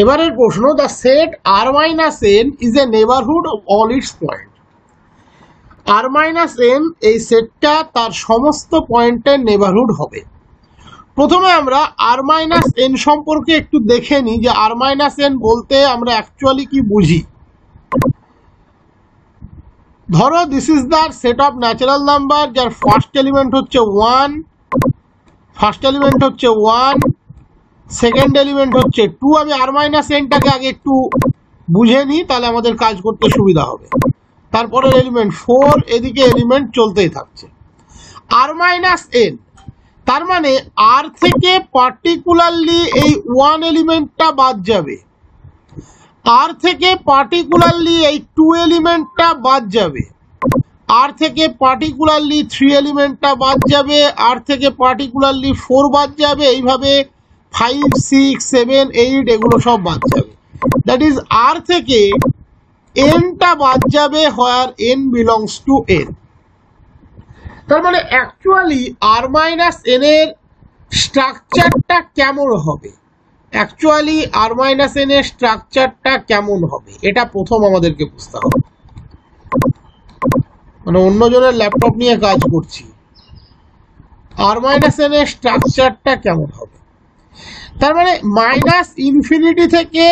এবারের প্রশ্ন, the set r minus N is a neighbourhood of all its point. r minus N এই সেটটা তার সমস্ত পয়েন্টের নেবারহুড হবে। প্রথমে আমরা r মাইনাস এন সম্পর্কে একটু দেখে নিই যে r মাইনাস এন বলতে আমরা অ্যাকচুয়ালি কি বুঝি। ধরো this is the set of natural number যার ফার্স্ট এলিমেন্ট হচ্ছে 1, সেকেন্ড এলিমেন্ট হচ্ছে 2। আমি r মাইনাস এনটাকে আগে একটু বুঝে নিই, তাহলে আমাদের কাজ করতে সুবিধা হবে। তারপরে এলিমেন্ট 4, এদিকে এলিমেন্ট চলতেই থাকছে। r মাইনাস এন তার মানে r থেকে পার্টিকুলারলি এই 1 এলিমেন্টটা বাদ যাবে, r থেকে পার্টিকুলারলি এই 2 এলিমেন্টটা বাদ যাবে, r থেকে পার্টিকুলারলি 3 এলিমেন্টটা বাদ যাবে, r থেকে পার্টিকুলারলি 4 বাদ যাবে, এইভাবে 5, 6, 7, 8 এগুলো সব বাদ যাবে। দ্যাট ইজ r থেকে nটা বাদ যাবে হোয়ার n বিলংস টু n। তার মানে অ্যাকচুয়ালি r মাইনাস n এর স্ট্রাকচারটা কেমন হবে, এটা প্রথম আমাদেরকে বুঝতে হবে। মানে অন্যজনের ল্যাপটপ নিয়ে কাজ করছি, r মাইনাস n এর স্ট্রাকচারটা কেমন হবে। তার মানে মাইনাস ইনফিনিটি থেকে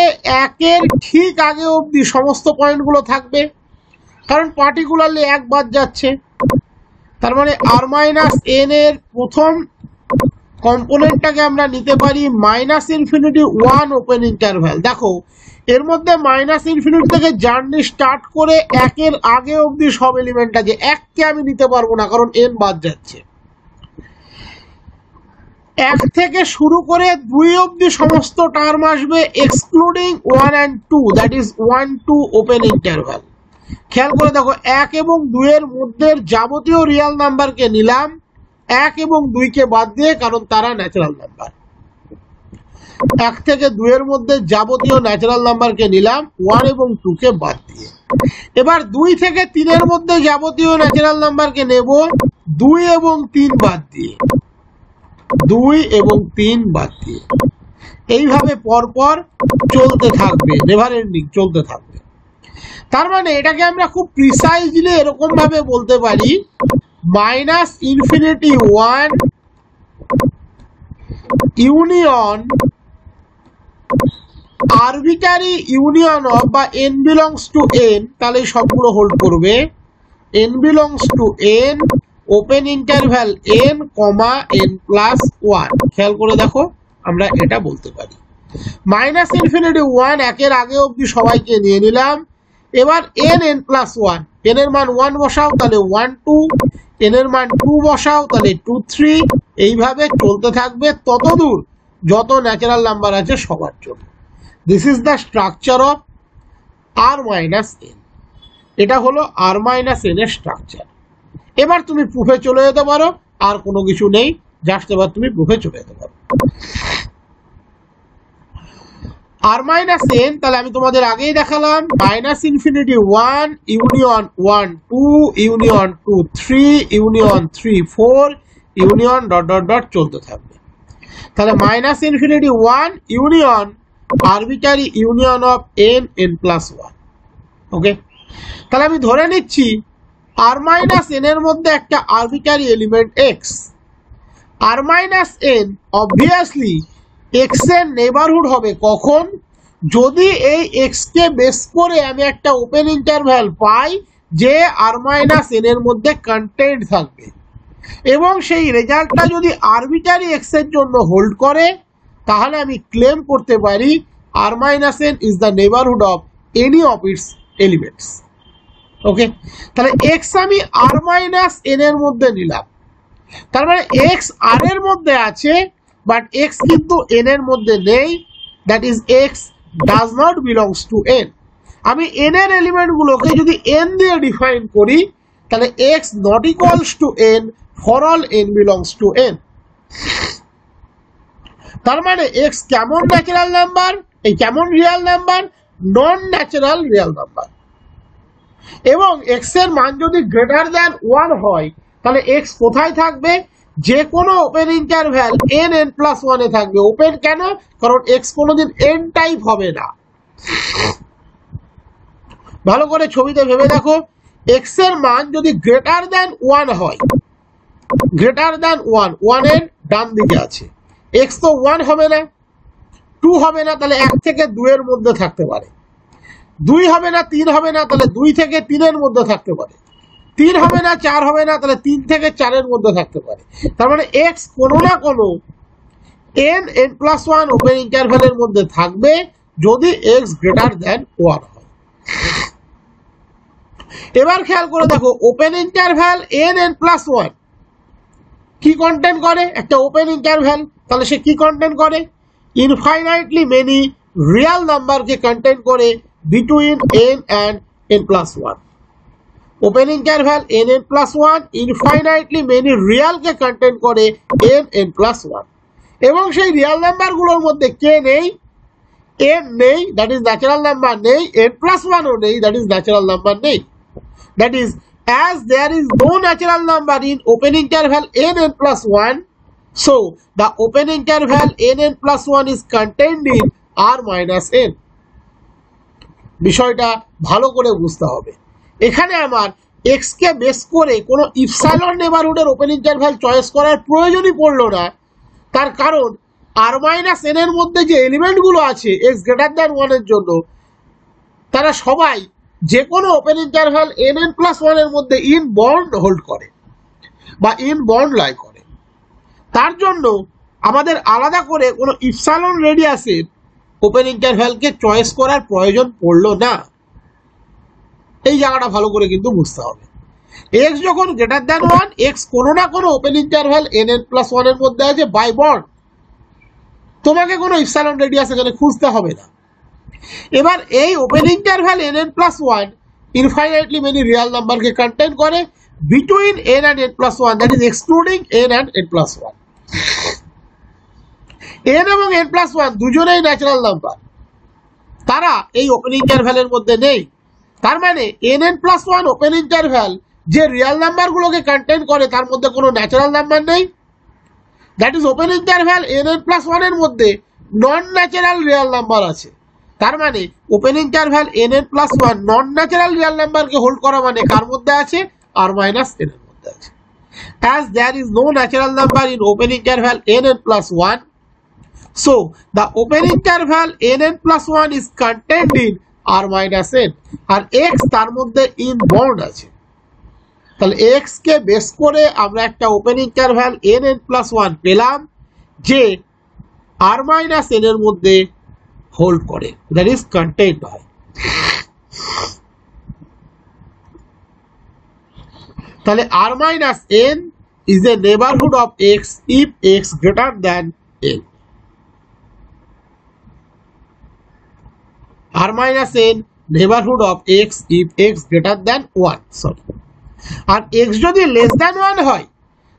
1 এর ঠিক আগে অবধি সমস্ত পয়েন্টগুলো থাকবে, কারণ পার্টিকুলারলি 1 বাদ যাচ্ছে। তার মানে r মাইনাস n এর প্রথম কম্পোনেন্টটাকে আমরা নিতে পারি মাইনাস ইনফিনিটি 1 ওপেন ইন্টারভ্যাল। দেখো এর মধ্যে মাইনাস ইনফিনিটি থেকে জার্নি স্টার্ট করে 1 এর আগে অবধি সব এলিমেন্ট আছে, 1 কে আমি নিতে পারবো না কারণ n বাদ যাচ্ছে। 1 থেকে শুরু করে 2 অবধি সমস্ত টার্ম আসবে excluding 1 and 2, that is 1, 2 open interval. খেয়াল করে দেখো 1 এবং 2 এর মধ্যে যাবতীয় রিয়েল নাম্বারকে নিলাম 1 এবং 2 কে বাদ দিয়ে, কারণ তারা ন্যাচারাল নাম্বার। 1 থেকে 2 এর মধ্যে যাবতীয় ন্যাচারাল নাম্বারকে নিলাম 1 এবং 2 কে বাদ দিয়ে। এবার 2 থেকে 3 এর মধ্যে যাবতীয় ন্যাচারাল নাম্বারকে নেব 2 এবং 3 বাদ দিয়ে, 2 এবং 3 বাদ দিয়ে। এইভাবে পরপর চলতে থাকবে, নেভার এন্ডিং চলতে থাকবে। তার মানে এটাকে আমরা খুব প্রিসাইজলি এরকম ভাবে বলতে পারি minus infinity 1 union arbitrary union of বা n বিলংস টু n, তাহলে সবগুলো হোল্ড করবে n belongs to n open interval n, n plus 1। খেয়াল করে দেখো আমরা এটা বলতে পারি মাইনাস ইনফিনিটি 1 1 এর আগে অবধি সবাইকে নিয়ে নিলাম। এবার n প্লাস 1, n এর মান 1 বসাও তাহলে 1, 2, n এর মান 2 বসাও তাহলে 2, 3, এইভাবে চলতে থাকবে ততদূর যত ন্যাচারাল নাম্বার আছে সবার জন্য। This is the structure of r minus n। এটা হলো r মাইনাস n এর স্ট্রাকচার। এবার তুমি প্রুফে চলে যেতে পারো, আর কোনো কিছু নেই, জাস্ট এবার তুমি প্রুফে চলে যেতে পারো। r মাইনাস n তাহলে আমি তোমাদের আগেই দেখালাম minus infinity 1 union 1, 2 union 2, 3 union 3, 4 union dot dot dot চলতে থাকবে। তাহলে minus infinity 1 union arbitrary union of n plus 1। ওকে, তাহলে আমি ধরে নিচ্ছি r মাইনাস n এর মধ্যে একটা arbitrary element x। r minus n obviously x এর নেবারহুড হবে কখন, যদি এই x কে বেস করে আমি একটা ওপেন ইন্টারভ্যাল পাই যে r মাইনাস n এর মধ্যে কন্টেন্ট থাকবে, এবং সেই রেজাল্টটা যদি আরবিটারি x এর জন্য হোল্ড করে, তাহলে আমি ক্লেম করতে পারি r minus n is the neighbourhood of any of its elements. Okay, তাহলে x আমি r মাইনাস n এর মধ্যে নিলাম, তার মানে x r এর মধ্যে আছে বাট x কিন্তু n এর মধ্যে নেই, that is x does not belongs to n। আমি n এর এলিমেন্টগুলোকে যদি n দিয়ে ডিফাইন করি তাহলে x not equals to n for all n belongs to n। তার মানে x কেমন ন্যাচারাল নাম্বার, এই কেমন রিয়েল নাম্বার, নন ন্যাচারাল রিয়েল নাম্বার। এবং x এর মান যদি গ্রেটার দ্যান 1 হয় তাহলে x কোথায় থাকবে, যে কোনো ওপেন ইন্টারভ্যাল n+1 এ থাকবে। ওপেন কেন? কারণ এক্স কোনোদিন n টাইপ হবে না। ভালো করে ছবিতে ভেবে দেখো, এক্স এর মান যদি গ্রেটার দ্যান 1 হয়, গ্রেটার দ্যান 1 এর ডান দিকে আছে, এক্স তো 1 হবে না, 2 হবে না, তাহলে 1 থেকে 2 এর মধ্যে থাকতে পারে, 2 হবে না, 3 হবে না, তাহলে 2 থেকে 3 এর মধ্যে থাকতে পারে, 3 হবে না, 4 হবে না, তাহলে 3 থেকে 4 এর মধ্যে থাকতে পারে। তার মানে এক্স কোনো না কোনো n+1 ওপেন ইন্টারভ্যালের মধ্যে থাকবে যদি এক্স গ্রেটার দ্যান 1 হয়। এবার খেয়াল করে দেখো, ওপেন ইন্টারভ্যাল n+1 কি কন্টেন্ট করে? একটা ওপেন ইন্টারভ্যাল, তাহলে সে কি কন্টেন্ট করে? ইনফাইনাইটলি মেনি রিয়েল নাম্বারকে কন্টেন্ট করে between n and n+1। Open interval n+1 infinitely many রিয়েলকে কন্টেন্ট করে n+1, এবং সেই রিয়েল নাম্বারগুলোর মধ্যে কে নেই? n নেই, দ্যাট ইজ ন্যাচারাল নাম্বার নেই, n+1 ও নেই, দ্যাট ইজ ন্যাচারাল নাম্বার নেই। That is, as there is no natural number in open interval n+1, so the open interval n+1 is contained in r-n। বিষয়টা ভালো করে বুঝতে হবে। এখানে আমার x কে বেস করে কোনো ইপসাইলন নেবারহুডের ওপেন ইন্টারভ্যাল চয়েস করার প্রয়োজনই পড়লো না। তার কারণ r-n এর মধ্যে যে এলিমেন্টগুলো আছে x গ্রেটার দ্যান 1 এর জন্য, তারা সবাই যে কোনো ওপেন ইন্টারভ্যাল n+1 এর মধ্যে ইন বন্ড হোল্ড করে বা ইন বন্ড লাই করে। তার জন্য আমাদের আলাদা করে কোনো ইপসাইলন রেডিয়াসের ওপেন ইন্টারভ্যালকে চয়েস করার প্রয়োজন পড়লো না। এই জায়গাটা ভালো করে কিন্তু বুঝতে হবে। এক্স যখন গ্রেটার দ্যান 1, এক্স কোনো না কোনো ওপেন ইন্টারভ্যাল n+1 এর মধ্যে আছে বাই বন্ড, তোমাকে কোনো ইপসাইলন রেডিয়াস এখানে খুঁজতে হবে না। এবার এই open interval n+1 infinitely many real নাম্বারকে কন্টেন্ট করে between n and n+1, that is excluding n and n+1। n এবং n+1 দুজনেই ন্যাচারাল নাম্বার, তারা এই ওপেন ইন্টারভ্যালের মধ্যে নেই। তার মানে n+1 ওপেন ইন্টারভ্যাল যে রিয়েল নাম্বারগুলোকে কন্টেন্ট করে তার মধ্যে কোনো ন্যাচারাল নাম্বার নেই, that is open interval n+1 এর মধ্যে নন ন্যাচারাল রিয়েল নাম্বার আছে। তার মানে ওপেন ইন্টারভ্যাল n+1 নন ন্যাচারাল রিয়েল নাম্বারকে হোল্ড করা মানে কার মধ্যে আছে? r-n এর মধ্যে আছে। As there is no natural number in open interval n+1, so the open interval n+1 is contained in r-n, R x তার মধ্যে ইন বন্ড আছে। তাহলে x কে বেস করে আমরা একটা ওপেন ইন্টারভ্যাল n+1 পেলাম যে r-n এর মধ্যে হোল্ড করে, that is contained by। তাহলে r-n is a neighborhood of x if x greater than n। r-n neighborhood of x if x greater than 1, sorry। R x যদি less than 1 হয়,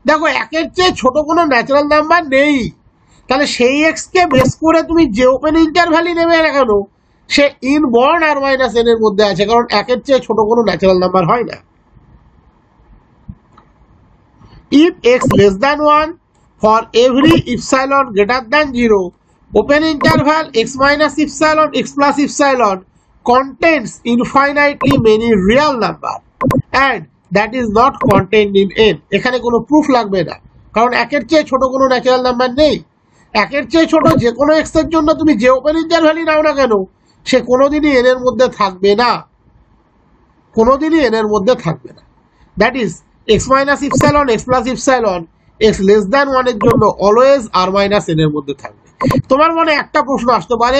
দেখো একের চেয়ে ছোট কোনো ন্যাচারাল নাম্বার নেই, তাহলে সেই x কে বেস করে তুমি যে ওপেন ইন্টারভ্যালই নেবে না কেন সে ইন বন্ড r-n এর মধ্যে আছে, কারণ একের চেয়ে ছোট কোনো ন্যাচারাল নাম্বার হয় না। If x less than 1, for every epsilon greater than 0, open interval x minus epsilon x plus epsilon contains infinitely many real number and that is not contained in n। এখানে কোনো proof লাগবে না, কারণ একের চেয়ে ছোট কোনো ন্যাচারাল নাম্বার নেই। একের চেয়ে ছোট যে কোনো x এর জন্য তুমি যে ওপেন ইন্টারভ্যালই নাও না কেন সে কোনোদিনই n এর মধ্যে থাকবে না, কোনোদিনই n এর মধ্যে থাকবে না। That is x minus epsilon x plus epsilon x less than 1 এর জন্য অলওয়েজ r-n এর মধ্যে থাকবে। তোমার মনে একটা প্রশ্ন আসতে পারে,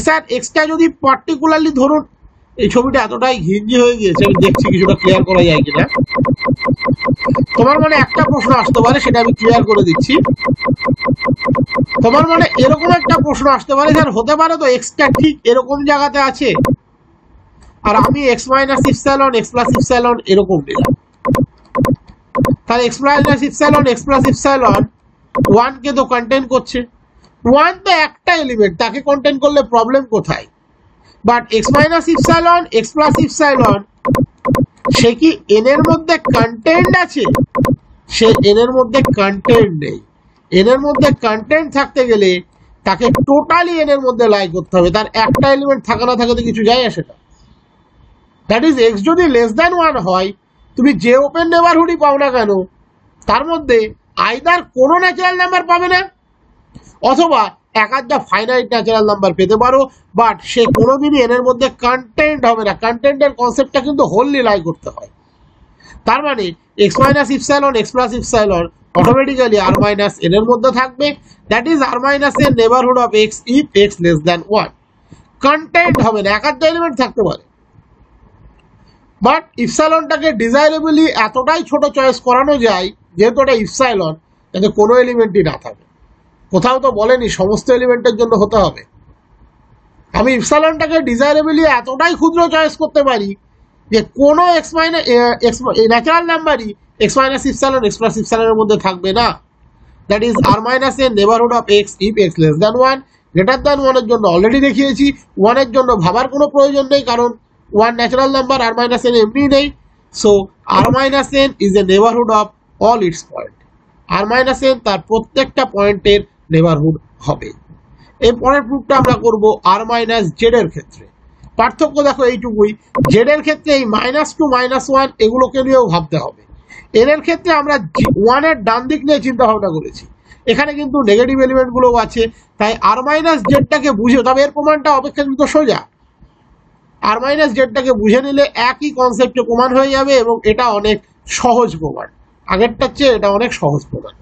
স্যার এক্সটা যদি পার্টিকুলারলি ধরুন, এই ছবিটা এতটাই ঘিঞ্জি হয়ে গিয়েছে আমি দেখছি কিছুটা ক্লিয়ার করা যায় কিনা। তোমার মনে একটা প্রশ্ন আসতে পারে, সেটা আমি ক্লিয়ার করে দিচ্ছি। তোমার মনে এরকম একটা প্রশ্ন আসতে পারে, স্যার হতে পারে তো এক্সটা ঠিক এরকম জায়গাতে আছে আর আমি x minus epsilon x plus epsilon এরকম নিলাম, তাহলে x minus epsilon x plus epsilon 1 কে তো কন্টেইন করছে, 1 তো একটা এলিমেন্ট, তাকে কন্টেইন করলে প্রবলেম কোথায়? But x minus epsilon x plus epsilon সে কি n এর মধ্যে কন্টেইনড আছে? সে এন এর মধ্যে কন্টেন্ট নেই। এন এর মধ্যে কন্টেন্ট থাকতে গেলে তাকে টোটালি এন এর মধ্যে লাই করতে হবে, তার একটা এলিমেন্ট থাকা না থাকাতে কিছু যায় আসে না। দ্যাট ইজ এক্স যদি লেস দ্যান 1 হয়, তুমি যে ওপেন নেবারহুডই পাও না কেন তার মধ্যে আইদার কোনো ন্যাচারাল নাম্বার পাবে না, অথবা এক আধটা ফাইনাইট ন্যাচারাল নাম্বার পেতে পারো, বাট সে কোনোদিনই এন এর মধ্যে কন্টেন্ট হবে না। কন্টেন্টের কনসেপ্টটা কিন্তু হোললি লাই করতে হয়। তার মানে x minus epsilon x plus epsilon automatically R minus N এর মধ্যে থাকবে। দ্যাট ইজ আর মাইনাস এর neighbourhood of x if x less than 1। Content হবে না, এক আধটা এলিমেন্ট থাকতে পারে, বাট ইপসাইলনটাকে ডিজাইরেবলি এতটাই ছোট চয়েস করানো যায় যেহেতু এটা ইপসাইলন, যাতে কোনো এলিমেন্টই না থাকে। কোথাও তো বলেনি সমস্ত এলিমেন্টের জন্য হতে হবে। আমি ইপসাইলনটাকে ডিজাইরেবলি এতটাই ক্ষুদ্র চয়েস করতে পারি যে কোনো এক্স মাইনাস এক্স ন্যাচারাল নাম্বারই x minus epsilon x plus ইপসাইলনের মধ্যে থাকবে না। দ্যাট ইজ আর মাইনাস এর neighbourhood of x if x less than 1। Greater than 1 এর জন্য অলরেডি দেখিয়েছি, 1 এর জন্য ভাবার কোনো প্রয়োজন নেই, কারণ 1 natural number, R minus N এমনি নেই। So R minus N is a neighbourhood of all its point. R minus N তার প্রত্যেকটা পয়েন্টের নেবারহুড হবে। এই পরের প্রুফটা আমরা করব আর মাইনাস জেড এর ক্ষেত্রে। পার্থক্য দেখো এইটুকুই, জেড এর ক্ষেত্রে এই -2 -1 এগুলোকে নিয়েও ভাবতে হবে। এন এর ক্ষেত্রে আমরা 1 এর ডান দিক নিয়ে চিন্তা ভাবনা করেছি, এখানে কিন্তু নেগেটিভ এলিমেন্ট গুলোও আছে, তাই আর মাইনাস জেডটাকে বুঝে, তবে এর প্রমাণটা অপেক্ষাকৃত সোজা। আর মাইনাস জেডটাকে বুঝে নিলে একই কনসেপ্টে প্রমাণ হয়ে যাবে এবং এটা অনেক সহজ প্রমাণ, আগেরটার চেয়ে এটা অনেক সহজ প্রমাণ।